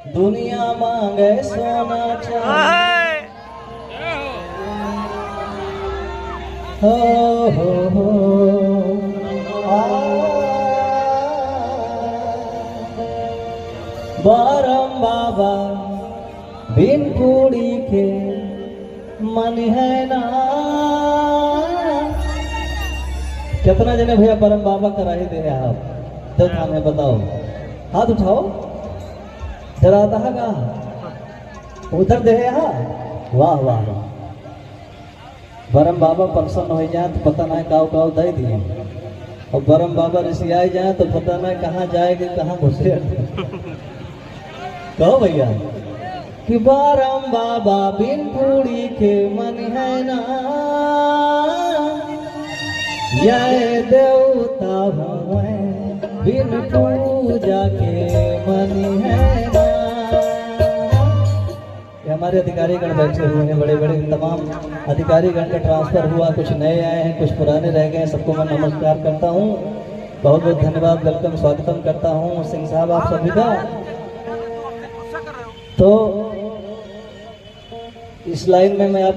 दुनिया मांगे सोना चांदी, हो बरम बाबा बिन पूरी के मन है ना। कितना जने भैया परम बाबा कराही दे आप तो थाने बताओ, हाथ उठाओ जरा का उधर दे यहाँ। वाह वाह वाह, बरम बाबा प्रसन्न हो जाए तो पता नहीं काव काव दे दिए, और बरम बाबा ऋषियाई जाए तो पता नहीं कहाँ जाएगी कहाँ घुसे। कहो भैया कि बरम बाबा बिन पूरी के मन है ना, ये देवता हुए बिन पूजा के मन है ना। ये हमारे अधिकारी गण बैठे हुए हैं, बड़े बड़े तमाम अधिकारी गण का ट्रांसफर हुआ, कुछ नए आए हैं कुछ पुराने रह गए, सबको मैं नमस्कार करता हूँ, बहुत बहुत धन्यवाद, वेलकम स्वागतम करता हूँ सिंह साहब आप सभी का। तो इस लाइन में मैं आप